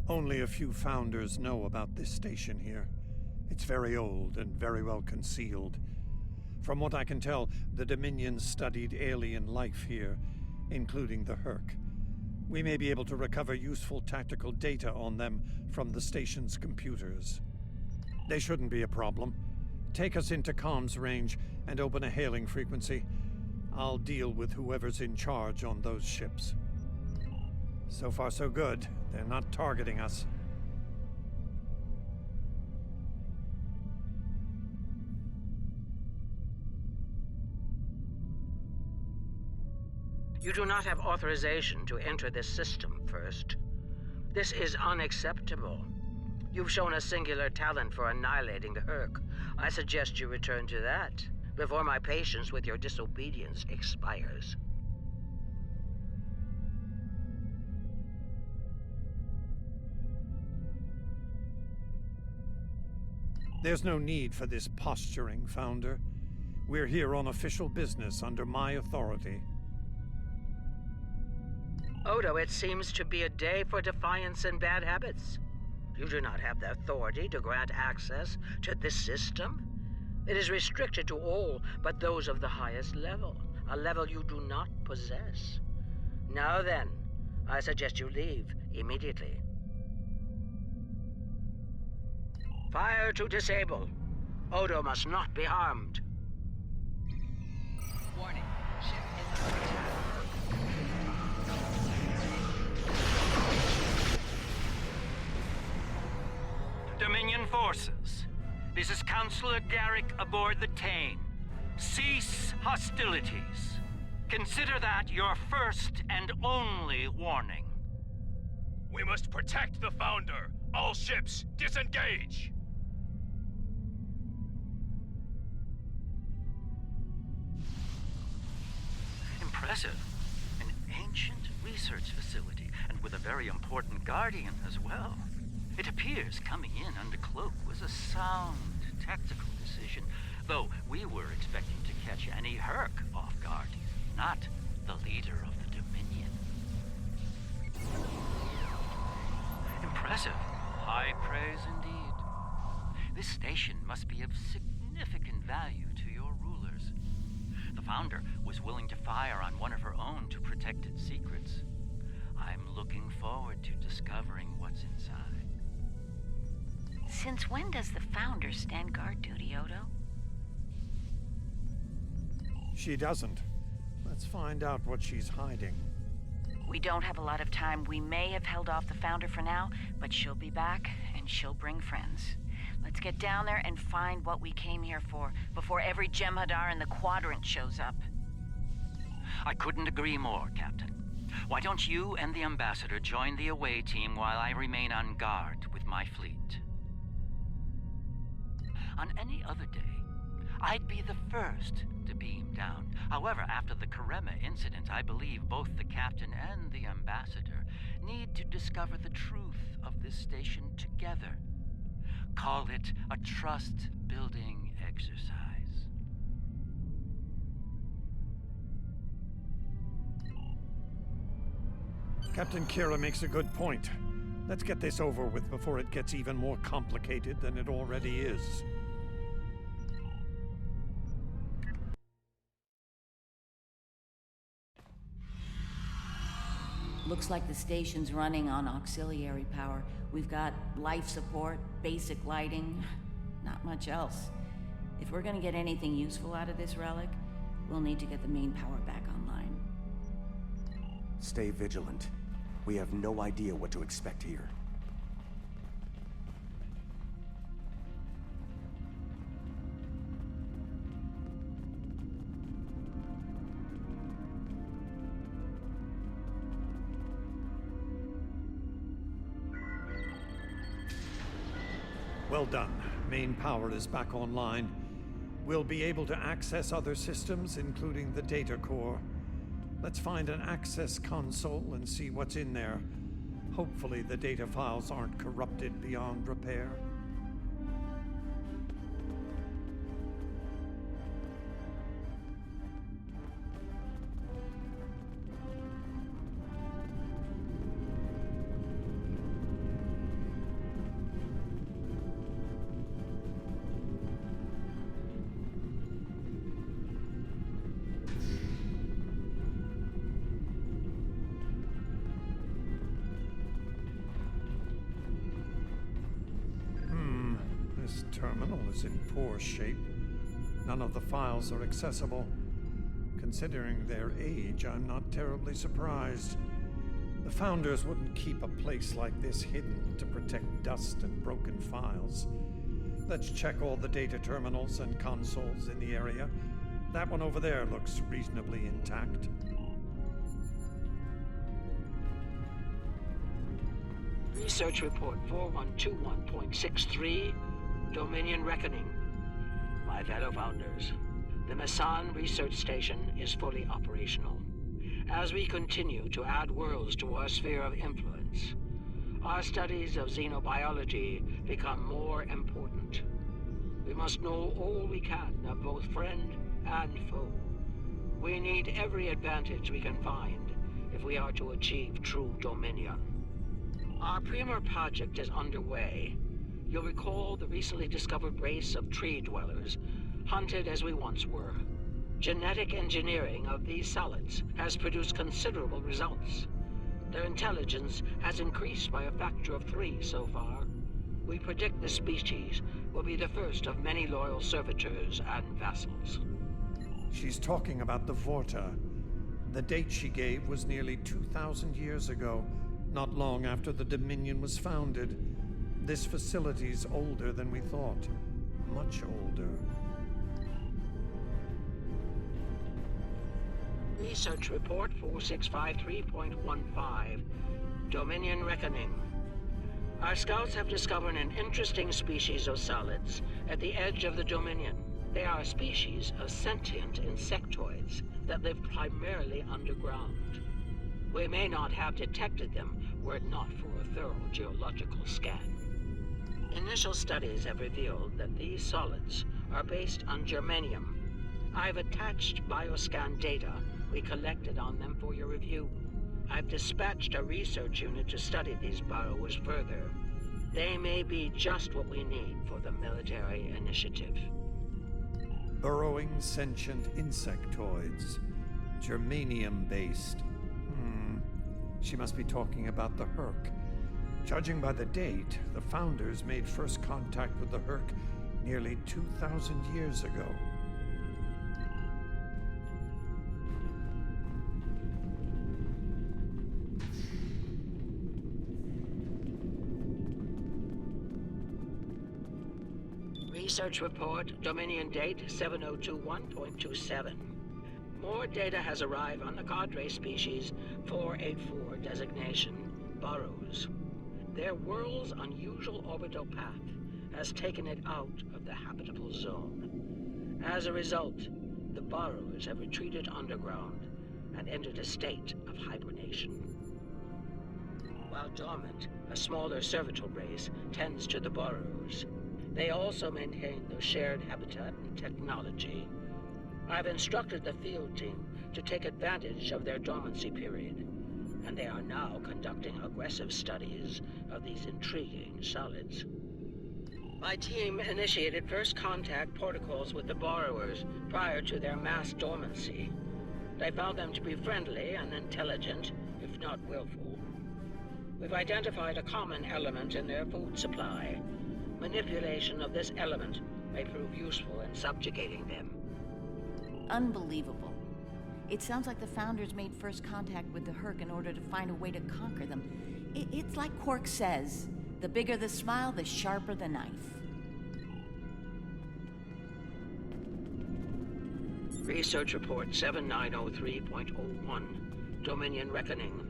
Only a few founders know about this station here. It's very old and very well concealed. From what I can tell, the Dominion studied alien life here, including the Herc. We may be able to recover useful tactical data on them from the station's computers. They shouldn't be a problem. Take us into comms range and open a hailing frequency. I'll deal with whoever's in charge on those ships. So far so good. They're not targeting us. You do not have authorization to enter this system first. This is unacceptable. You've shown a singular talent for annihilating the Herc. I suggest you return to that before my patience with your disobedience expires. There's no need for this posturing, Founder. We're here on official business under my authority. Odo, it seems to be a day for defiance and bad habits. You do not have the authority to grant access to this system. It is restricted to all but those of the highest level, a level you do not possess. Now then, I suggest you leave immediately. Fire to disable. Odo must not be harmed. Warning, ship is under attack. Dominion forces, this is Counselor Garrick aboard the Tane. Cease hostilities. Consider that your first and only warning. We must protect the Founder. All ships, disengage! Impressive. An ancient research facility, and with a very important guardian as well. It appears coming in under cloak was a sound tactical decision, though we were expecting to catch any Herc off guard, not the leader of the Dominion. Impressive. High praise indeed. This station must be of significant value to your rulers. The Founder was willing to fire on one of her own to protect its secrets. I'm looking forward to discovering what's inside. Since when does the Founder stand guard duty, Odo? She doesn't. Let's find out what she's hiding. We don't have a lot of time. We may have held off the Founder for now, but she'll be back, and she'll bring friends. Let's get down there and find what we came here for, before every Jem'Hadar in the Quadrant shows up. I couldn't agree more, Captain. Why don't you and the Ambassador join the away team while I remain on guard with my fleet? On any other day, I'd be the first to beam down. However, after the Karema incident, I believe both the Captain and the Ambassador need to discover the truth of this station together. Call it a trust-building exercise. Captain Kira makes a good point. Let's get this over with before it gets even more complicated than it already is. Looks like the station's running on auxiliary power. We've got life support, basic lighting, not much else. If we're gonna get anything useful out of this relic, we'll need to get the main power back online. Stay vigilant. We have no idea what to expect here. Well done. Main power is back online. We'll be able to access other systems, including the data core. Let's find an access console and see what's in there. Hopefully the data files aren't corrupted beyond repair. is in poor shape. None of the files are accessible. Considering their age, I'm not terribly surprised. The Founders wouldn't keep a place like this hidden to protect dust and broken files. Let's check all the data terminals and consoles in the area. That one over there looks reasonably intact. Research Report 4121.63, Dominion Reckoning. My fellow Founders, the Mesan Research Station is fully operational. As we continue to add worlds to our sphere of influence, our studies of xenobiology become more important. We must know all we can of both friend and foe. We need every advantage we can find if we are to achieve true dominion. Our premier project is underway. You'll recall the recently discovered race of tree dwellers, hunted as we once were. Genetic engineering of these solids has produced considerable results. Their intelligence has increased by a factor of 3 so far. We predict the species will be the first of many loyal servitors and vassals. She's talking about the Vorta. The date she gave was nearly 2,000 years ago, not long after the Dominion was founded. This facility's older than we thought. Much older. Research Report 4653.15, Dominion Reckoning. Our scouts have discovered an interesting species of solids at the edge of the Dominion. They are a species of sentient insectoids that live primarily underground. We may not have detected them were it not for a thorough geological scan. Initial studies have revealed that these solids are based on germanium. I've attached bioscan data we collected on them for your review. I've dispatched a research unit to study these burrows further. They may be just what we need for the military initiative. Burrowing sentient insectoids. Germanium-based. She must be talking about the Herc. Judging by the date, the Founders made first contact with the Herc nearly 2,000 years ago. Research Report, Dominion Date 7021.27. More data has arrived on the cadre species 484 designation, burrows. Their world's unusual orbital path has taken it out of the habitable zone. As a result, the burrows have retreated underground and entered a state of hibernation. While dormant, a smaller servitor race tends to the burrows. They also maintain their shared habitat and technology. I've instructed the field team to take advantage of their dormancy period, and they are now conducting aggressive studies of these intriguing solids. My team initiated first contact protocols with the borrowers prior to their mass dormancy. They found them to be friendly and intelligent, if not willful. We've identified a common element in their food supply. Manipulation of this element may prove useful in subjugating them. Unbelievable. It sounds like the Founders made first contact with the Herc in order to find a way to conquer them. It's like Quark says, the bigger the smile, the sharper the knife. Research Report 7903.01, Dominion Reckoning.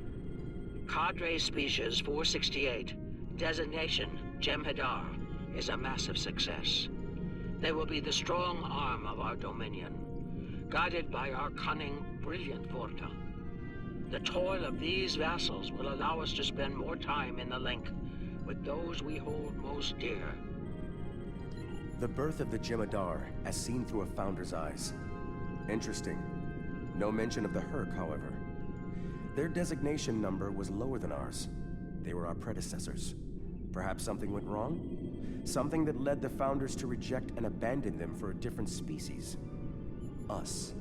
Cadre Species 468, designation Jem'Hadar, is a massive success. They will be the strong arm of our Dominion, guided by our cunning, brilliant Vorta. The toil of these vassals will allow us to spend more time in the link with those we hold most dear. The birth of the Jem'Hadar as seen through a Founder's eyes. Interesting. No mention of the Herc, however. Their designation number was lower than ours. They were our predecessors. Perhaps something went wrong? Something that led the Founders to reject and abandon them for a different species. Us.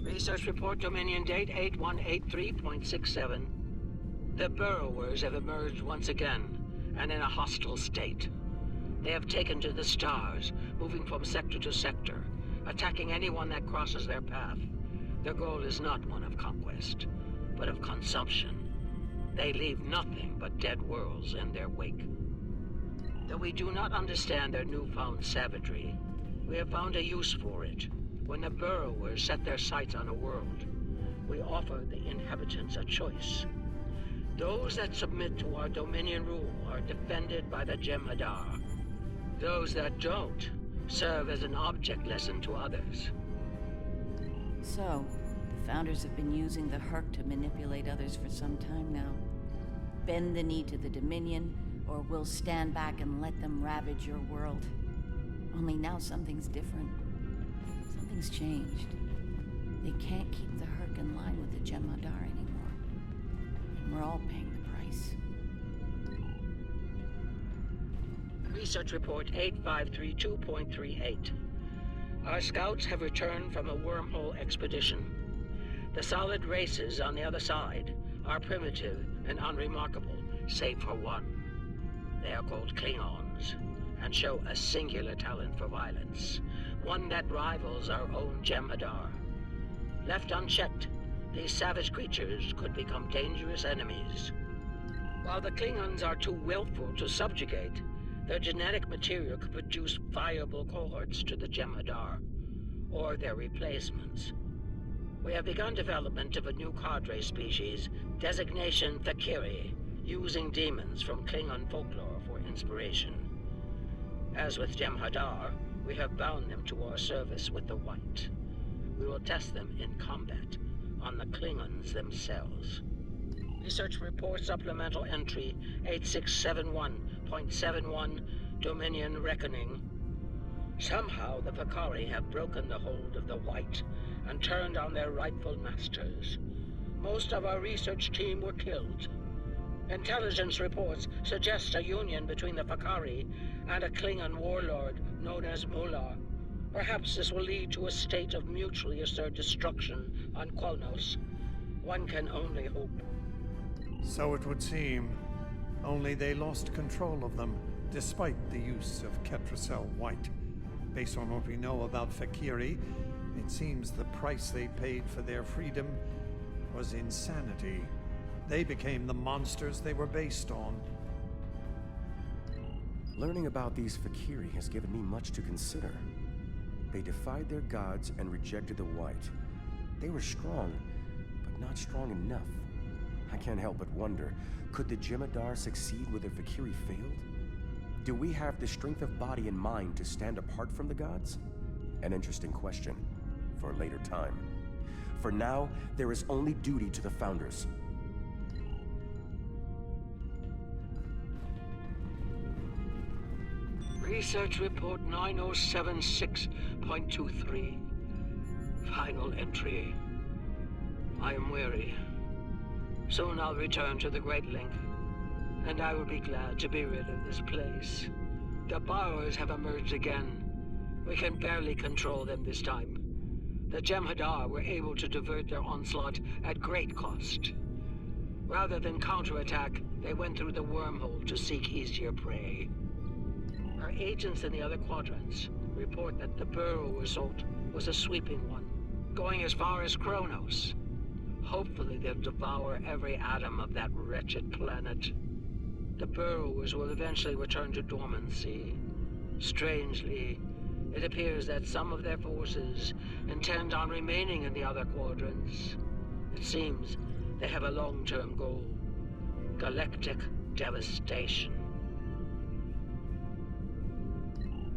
Research report Dominion date 8183.67. The burrowers have emerged once again, and in a hostile state. They have taken to the stars, moving from sector to sector, attacking anyone that crosses their path. Their goal is not one of conquest, but of consumption. They leave nothing but dead worlds in their wake. Though we do not understand their newfound savagery, we have found a use for it. When the burrowers set their sights on a world, we offer the inhabitants a choice. Those that submit to our Dominion rule are defended by the Jem'Hadar. Those that don't serve as an object lesson to others. So, the Founders have been using the Herc to manipulate others for some time now. Bend the knee to the Dominion, or we'll stand back and let them ravage your world. Only now something's different. Something's changed. They can't keep the Herc in line with the Jem'Hadar anymore. And we're all paying the price. Research report 8532.38. Our scouts have returned from a wormhole expedition. The solid races on the other side are primitive and unremarkable, save for one. They are called Klingons, and show a singular talent for violence, one that rivals our own Jem'Hadar. Left unchecked, these savage creatures could become dangerous enemies. While the Klingons are too willful to subjugate, their genetic material could produce viable cohorts to the Jem'Hadar, or their replacements. We have begun development of a new cadre species, designation Thakiri, using demons from Klingon folklore for inspiration. As with Jem'Hadar, we have bound them to our service with the White. We will test them in combat on the Klingons themselves. Research report supplemental entry 8671.71, Dominion Reckoning. Somehow the Vakari have broken the hold of the White and turned on their rightful masters. Most of our research team were killed. Intelligence reports suggest a union between the Vakari and a Klingon warlord known as Mullah. Perhaps this will lead to a state of mutually assured destruction on Qualnos. One can only hope. So it would seem. Only they lost control of them, despite the use of Ketracel White. Based on what we know about Fakiri, it seems the price they paid for their freedom was insanity. They became the monsters they were based on. Learning about these Fakiri has given me much to consider. They defied their gods and rejected the White. They were strong, but not strong enough. I can't help but wonder, could the Jem'Hadar succeed where the Fakiri failed? Do we have the strength of body and mind to stand apart from the gods? An interesting question for a later time. For now, there is only duty to the Founders. Research report 9076.23. Final entry. I am weary. Soon I'll return to the Great Link, and I will be glad to be rid of this place. The borrowers have emerged again. We can barely control them this time. The Jem'Hadar were able to divert their onslaught at great cost. Rather than counterattack, they went through the wormhole to seek easier prey. Our agents in the other quadrants report that the burrow assault was a sweeping one, going as far as Kronos. Hopefully they'll devour every atom of that wretched planet. The burrowers will eventually return to dormancy. Strangely, it appears that some of their forces intend on remaining in the other quadrants. It seems they have a long-term goal: galactic devastation.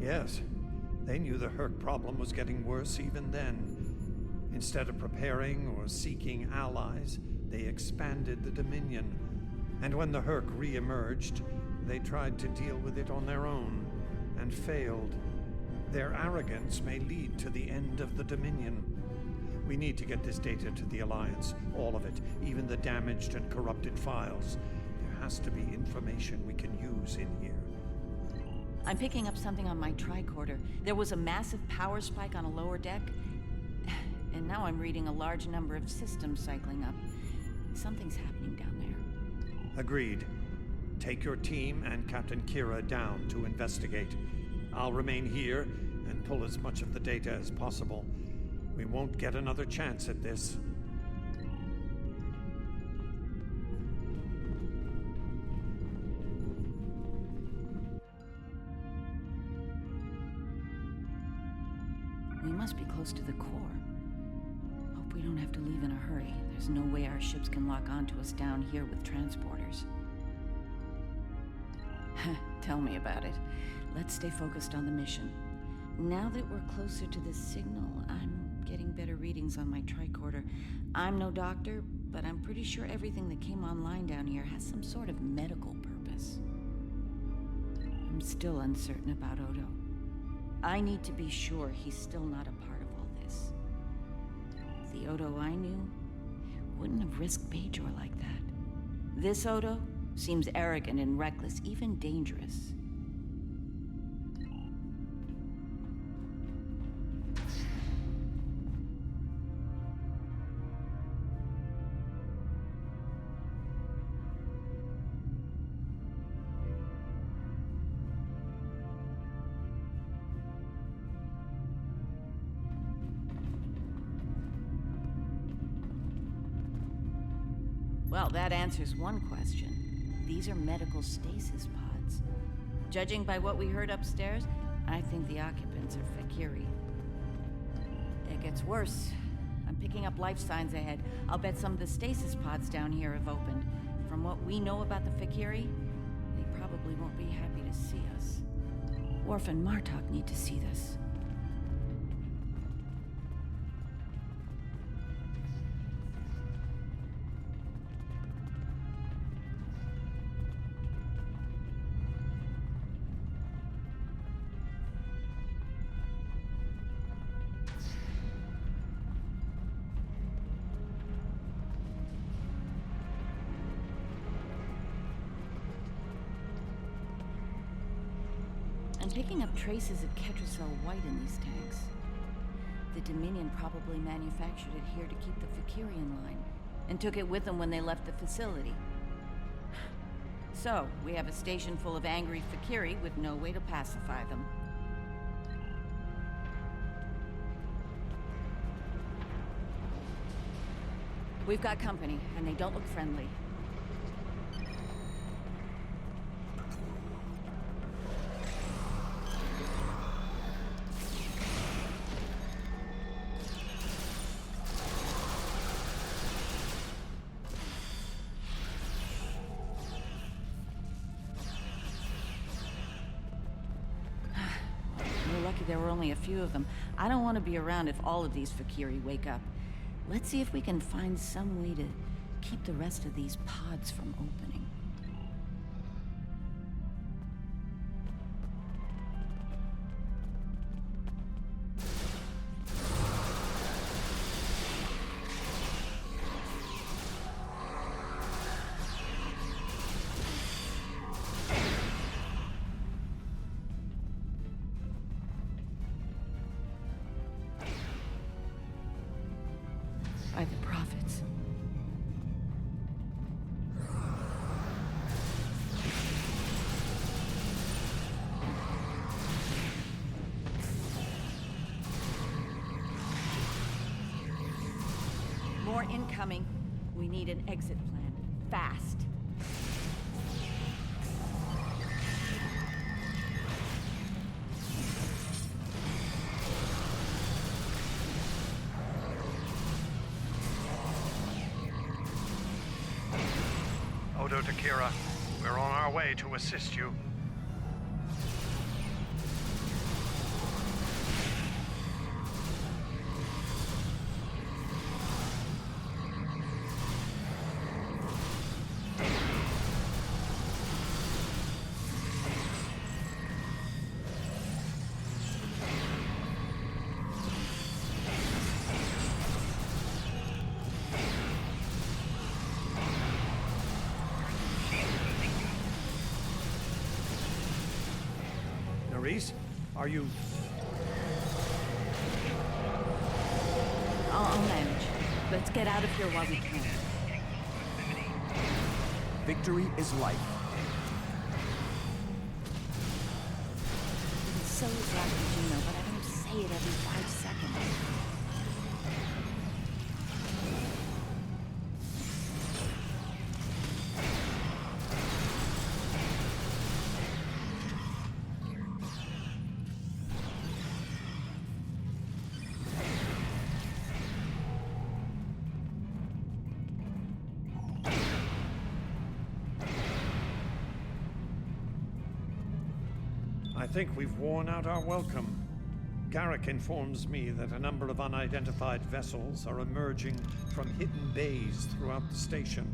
Yes, they knew the Herc problem was getting worse even then. Instead of preparing or seeking allies, they expanded the Dominion. And when the Herc re-emerged, they tried to deal with it on their own, and failed. Their arrogance may lead to the end of the Dominion. We need to get this data to the Alliance, all of it, even the damaged and corrupted files. There has to be information we can use in here. I'm picking up something on my tricorder. There was a massive power spike on a lower deck, And now I'm reading a large number of systems cycling up. Something's happening down there. Agreed. Take your team and Captain Kira down to investigate. I'll remain here and pull as much of the data as possible. We won't get another chance at this. We must be close to the core. Hope we don't have to leave in a hurry. There's no way our ships can lock onto us down here with transporters. Tell me about it. Let's stay focused on the mission. Now that we're closer to the signal, I'm getting better readings on my tricorder. I'm no doctor, but I'm pretty sure everything that came online down here has some sort of medical purpose. I'm still uncertain about Odo. I need to be sure he's still not a part of all this. The Odo I knew wouldn't have risked Bajor like that. This Odo seems arrogant and reckless, even dangerous. Well, that answers one question. These are medical stasis pods. Judging by what we heard upstairs, I think the occupants are Fakiri. It gets worse. I'm picking up life signs ahead. I'll bet some of the stasis pods down here have opened. From what we know about the Fakiri, they probably won't be happy to see us. Worf and Martok need to see this. I'm picking up traces of Ketracel white in these tanks. The Dominion probably manufactured it here to keep the Fakiri in line, and took it with them when they left the facility. So, we have a station full of angry Fakiri with no way to pacify them. We've got company, and they don't look friendly. There were only a few of them. I don't want to be around if all of these Fakiri wake up. Let's see if we can find some way to keep the rest of these pods from opening. By the prophets. More incoming. We need an exit plan. Fast. Odo to Kira, we're on our way to assist you. Reese, are you... I'll Let's get out of here while we can. Victory is life. It is so attractive, Gino, but I don't say it every 5 seconds. I think we've worn out our welcome. Garrick informs me that a number of unidentified vessels are emerging from hidden bays throughout the station.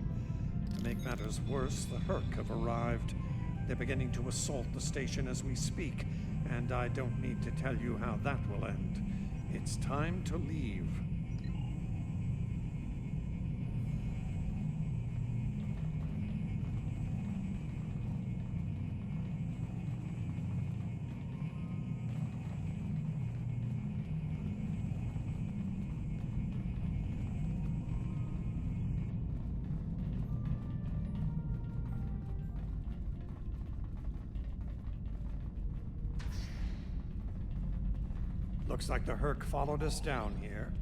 To make matters worse, the Herc have arrived. They're beginning to assault the station as we speak, and I don't need to tell you how that will end. It's time to leave. Looks like the Herc followed us down here.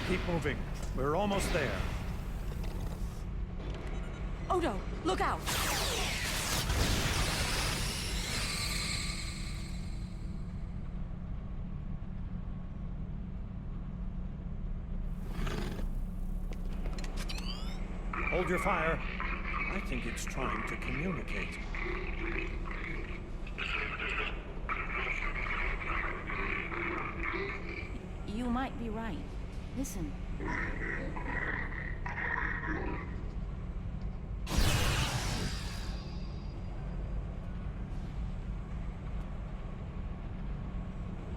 Keep moving. We're almost there. Odo, look out! Hold your fire. I think it's trying to communicate. You might be right. Listen.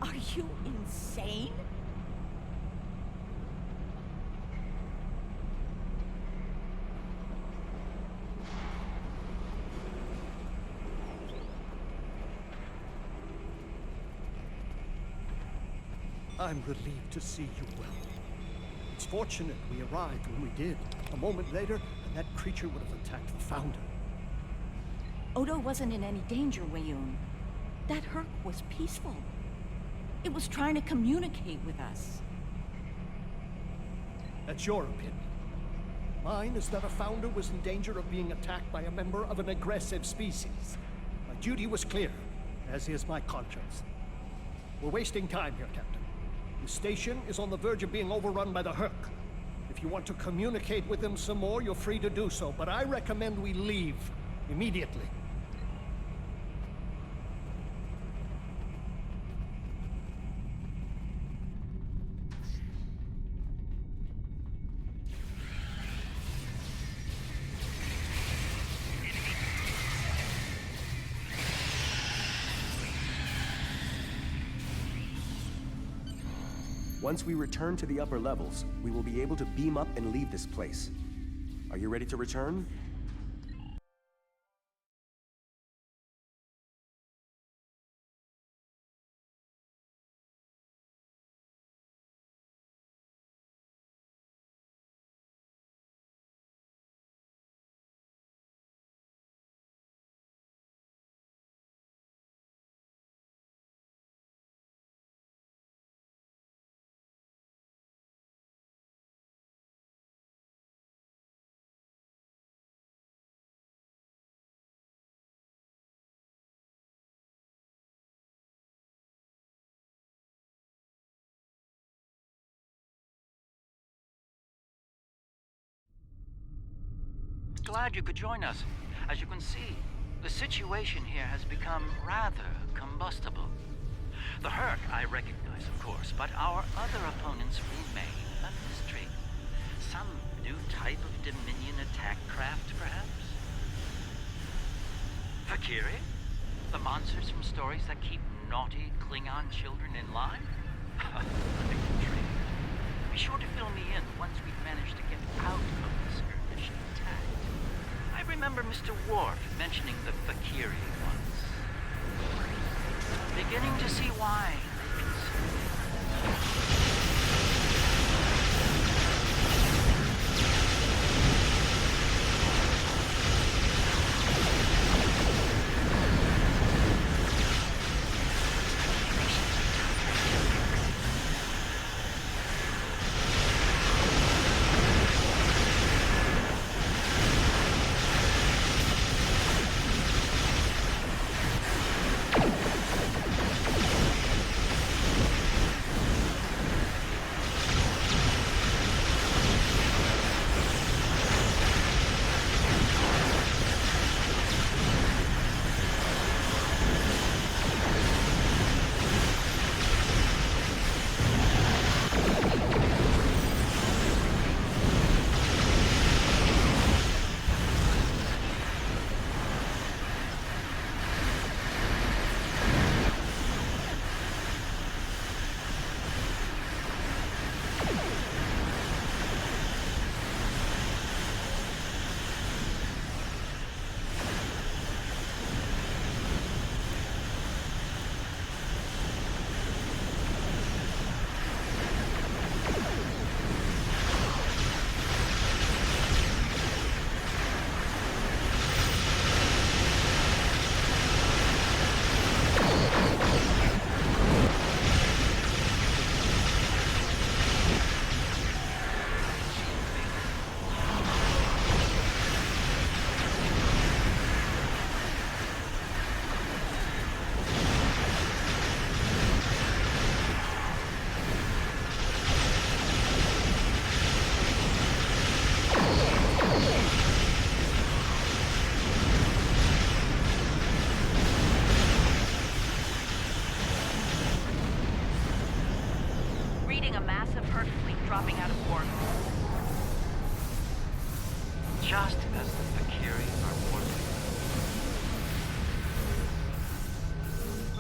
Are you insane? I'm relieved to see you well. It's fortunate we arrived when we did. A moment later, and that creature would have attacked the Founder. Odo wasn't in any danger, Wayun. That Herc was peaceful. It was trying to communicate with us. That's your opinion. Mine is that a Founder was in danger of being attacked by a member of an aggressive species. My duty was clear, as is my conscience. We're wasting time here, Captain. The station is on the verge of being overrun by the Herc. If you want to communicate with them some more, you're free to do so, but I recommend we leave immediately. Once we return to the upper levels, we will be able to beam up and leave this place. Are you ready to return? Glad you could join us. As you can see, the situation here has become rather combustible. The Herc I recognize, of course, but our other opponents remain a mystery. Some new type of Dominion attack craft, perhaps? Valkyrie? The monsters from stories that keep naughty Klingon children in line? I'm intrigued. Be sure to fill me in once we've managed to get out of this skirmish intact. I remember Mr. Worf mentioning the Valkyrie once. Beginning to see why they consider it. dropping out of orbit. Just as the Valkyrie are warping.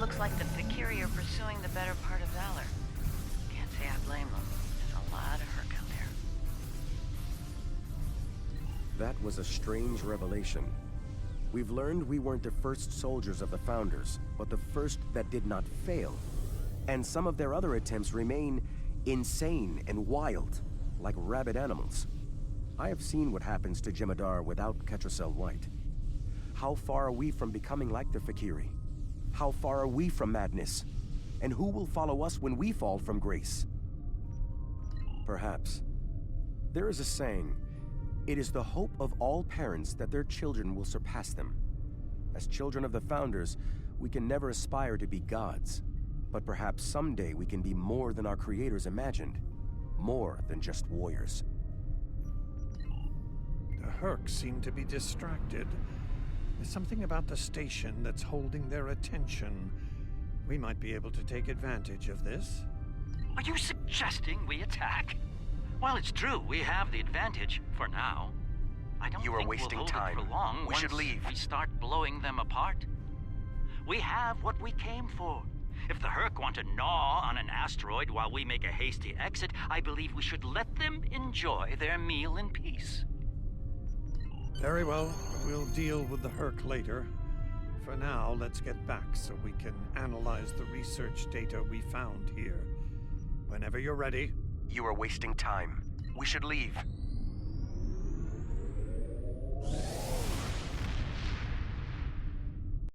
Looks like the Valkyrie are pursuing the better part of Valor. Can't say I blame them. There's a lot of Herc out there. That was a strange revelation. We've learned we weren't the first soldiers of the Founders, but the first that did not fail. And some of their other attempts remain insane and wild, like rabid animals. I have seen what happens to Jem'Hadar without Ketracel White. How far are we from becoming like the Valkyrie? How far are we from madness? And who will follow us when we fall from grace? Perhaps. There is a saying, it is the hope of all parents that their children will surpass them. As children of the Founders, we can never aspire to be gods. But perhaps someday we can be more than our creators imagined. More than just warriors. The Herc seem to be distracted. There's something about the station that's holding their attention. We might be able to take advantage of this. Are you suggesting we attack? Well, it's true, we have the advantage, for now. I don't You are think wasting we'll hold time. it for long. We should once leave. we start blowing them apart. We have what we came for. If the Herc want to gnaw on an asteroid while we make a hasty exit, I believe we should let them enjoy their meal in peace. Very well. We'll deal with the Herc later. For now, let's get back so we can analyze the research data we found here. Whenever you're ready. You are wasting time. We should leave.